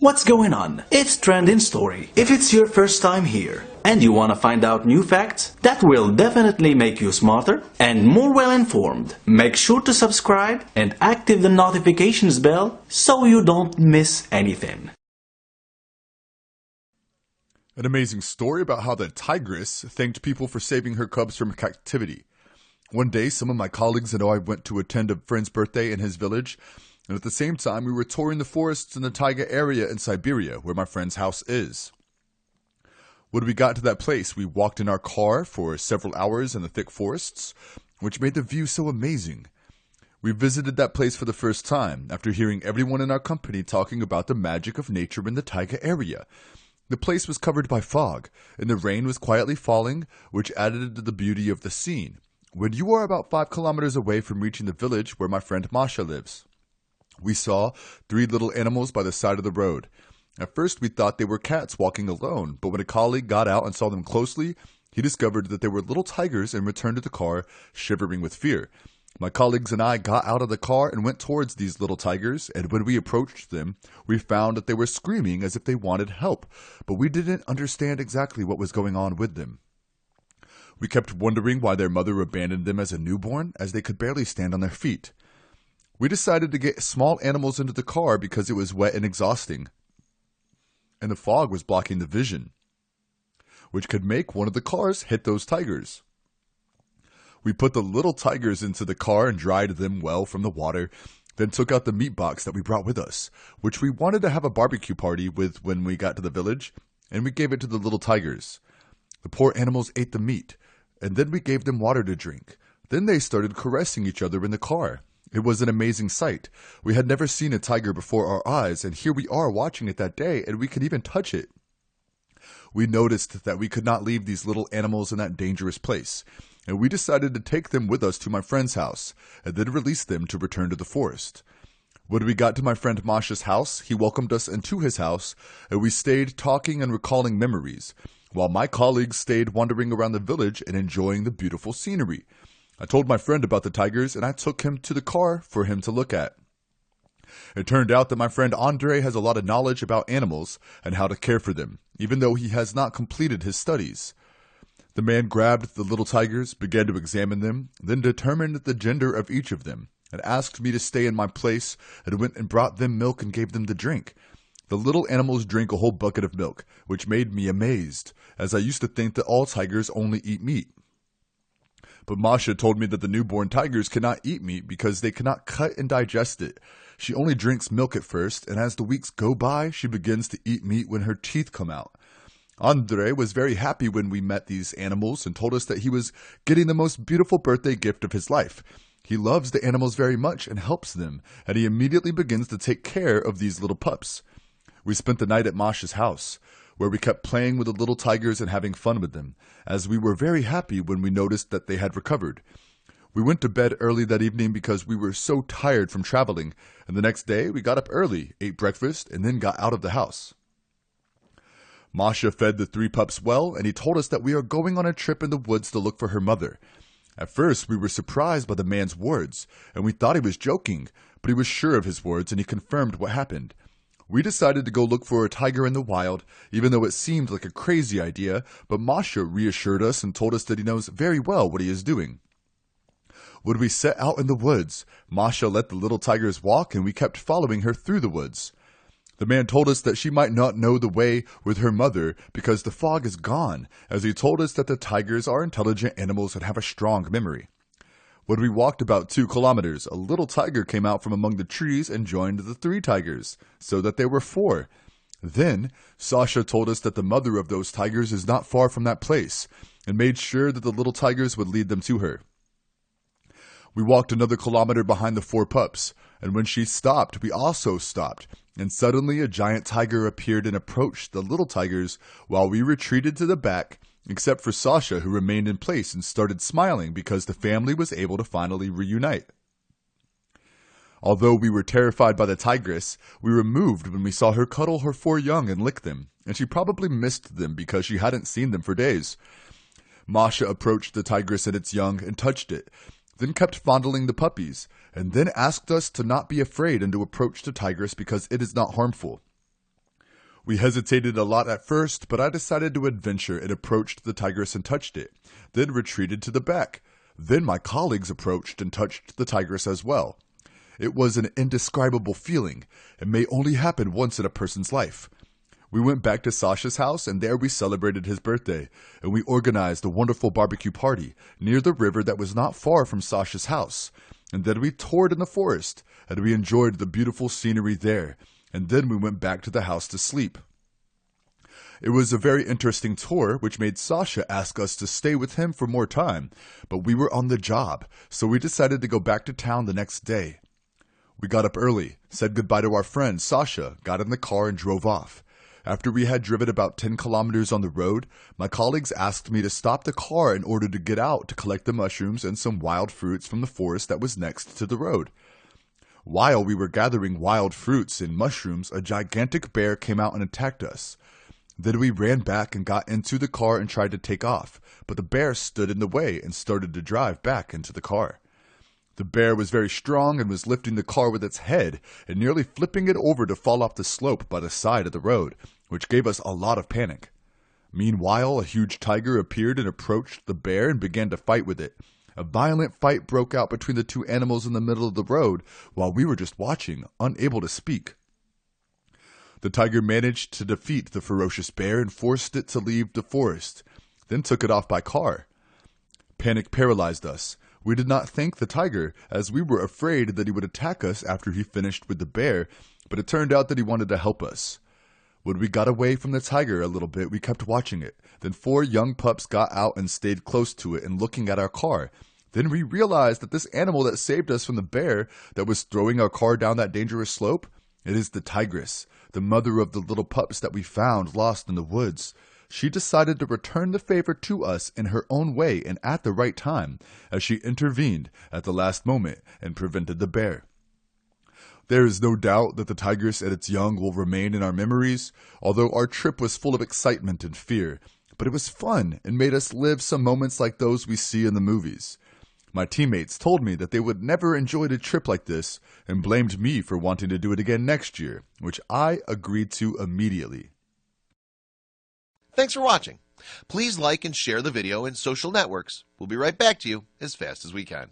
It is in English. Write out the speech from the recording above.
What's going on? It's Trending Story. If it's your first time here and you want to find out new facts that will definitely make you smarter and more well informed, make sure to subscribe and activate the notifications bell so you don't miss anything. An amazing story about how the tigress thanked people for saving her cubs from captivity. One day, some of my colleagues and I went to attend a friend's birthday in his village, and at the same time, we were touring the forests in the taiga area in Siberia, where my friend's house is. When we got to that place, we walked in our car for several hours in the thick forests, which made the view so amazing. We visited that place for the first time, after hearing everyone in our company talking about the magic of nature in the taiga area. The place was covered by fog, and the rain was quietly falling, which added to the beauty of the scene. When you are about 5 kilometers away from reaching the village where my friend Masha lives, we saw 3 little animals by the side of the road. At first we thought they were cats walking alone, but when a colleague got out and saw them closely, he discovered that they were little tigers and returned to the car, shivering with fear. My colleagues and I got out of the car and went towards these little tigers, and when we approached them, we found that they were screaming as if they wanted help, but we didn't understand exactly what was going on with them. We kept wondering why their mother abandoned them as a newborn, as they could barely stand on their feet. We decided to get small animals into the car because it was wet and exhausting, and the fog was blocking the vision, which could make one of the cars hit those tigers. We put the little tigers into the car and dried them well from the water, then took out the meat box that we brought with us, which we wanted to have a barbecue party with when we got to the village, and we gave it to the little tigers. The poor animals ate the meat, and then we gave them water to drink. Then they started caressing each other in the car. It was an amazing sight. We had never seen a tiger before our eyes, and here we are watching it that day, and we could even touch it. We noticed that we could not leave these little animals in that dangerous place, and we decided to take them with us to my friend's house, and then release them to return to the forest. When we got to my friend Masha's house, he welcomed us into his house, and we stayed talking and recalling memories, while my colleagues stayed wandering around the village and enjoying the beautiful scenery. I told my friend about the tigers, and I took him to the car for him to look at. It turned out that my friend Andre has a lot of knowledge about animals and how to care for them, even though he has not completed his studies. The man grabbed the little tigers, began to examine them, then determined the gender of each of them, and asked me to stay in my place, and went and brought them milk and gave them to drink. The little animals drank a whole bucket of milk, which made me amazed, as I used to think that all tigers only eat meat. But Masha told me that the newborn tigers cannot eat meat because they cannot cut and digest it. She only drinks milk at first, and as the weeks go by, she begins to eat meat when her teeth come out. Andre was very happy when we met these animals and told us that he was getting the most beautiful birthday gift of his life. He loves the animals very much and helps them, and he immediately begins to take care of these little pups. We spent the night at Masha's house, where we kept playing with the little tigers and having fun with them, as we were very happy when we noticed that they had recovered. We went to bed early that evening because we were so tired from traveling, and the next day we got up early, ate breakfast, and then got out of the house. Masha fed the 3 pups well, and he told us that we are going on a trip in the woods to look for her mother. At first, we were surprised by the man's words, and we thought he was joking, but he was sure of his words, and he confirmed what happened. We decided to go look for a tiger in the wild, even though it seemed like a crazy idea, but Masha reassured us and told us that he knows very well what he is doing. When we set out in the woods, Masha let the little tigers walk, and we kept following her through the woods. The man told us that she might not know the way with her mother because the fog is gone, as he told us that the tigers are intelligent animals and have a strong memory. When we walked about 2 kilometers, a little tiger came out from among the trees and joined the 3 tigers, so that there were 4. Then, Sasha told us that the mother of those tigers is not far from that place, and made sure that the little tigers would lead them to her. We walked another kilometer behind the 4 pups, and when she stopped, we also stopped, and suddenly a giant tiger appeared and approached the little tigers while we retreated to the back, except for Sasha, who remained in place and started smiling because the family was able to finally reunite. Although we were terrified by the tigress, we were moved when we saw her cuddle her 4 young and lick them, and she probably missed them because she hadn't seen them for days. Masha approached the tigress and its young and touched it, then kept fondling the puppies, and then asked us to not be afraid and to approach the tigress because it is not harmful. We hesitated a lot at first, but I decided to adventure and approached the tigress and touched it, then retreated to the back. Then my colleagues approached and touched the tigress as well. It was an indescribable feeling, and may only happen once in a person's life. We went back to Sasha's house, and there we celebrated his birthday, and we organized a wonderful barbecue party near the river that was not far from Sasha's house. And then we toured in the forest, and we enjoyed the beautiful scenery there, and then we went back to the house to sleep. It was a very interesting tour, which made Sasha ask us to stay with him for more time, but we were on the job, so we decided to go back to town the next day. We got up early, said goodbye to our friend Sasha, got in the car and drove off. After we had driven about 10 kilometers on the road, my colleagues asked me to stop the car in order to get out to collect the mushrooms and some wild fruits from the forest that was next to the road. While we were gathering wild fruits and mushrooms, a gigantic bear came out and attacked us. Then we ran back and got into the car and tried to take off, but the bear stood in the way and started to drive back into the car. The bear was very strong and was lifting the car with its head and nearly flipping it over to fall off the slope by the side of the road, which gave us a lot of panic. Meanwhile, a huge tiger appeared and approached the bear and began to fight with it. A violent fight broke out between the two animals in the middle of the road while we were just watching, unable to speak. The tiger managed to defeat the ferocious bear and forced it to leave the forest, then took it off by car. Panic paralyzed us. We did not thank the tiger, as we were afraid that he would attack us after he finished with the bear, but it turned out that he wanted to help us. When we got away from the tiger a little bit, we kept watching it. Then 4 young pups got out and stayed close to it and looking at our car. Then we realized that this animal that saved us from the bear that was throwing our car down that dangerous slope, it is the tigress, the mother of the little pups that we found lost in the woods. She decided to return the favor to us in her own way and at the right time, as she intervened at the last moment and prevented the bear. There is no doubt that the tigress and its young will remain in our memories, although our trip was full of excitement and fear, but it was fun and made us live some moments like those we see in the movies. My teammates told me that they would never enjoy a trip like this and blamed me for wanting to do it again next year, which I agreed to immediately. Thanks for watching. Please like and share the video in social networks. We'll be right back to you as fast as we can.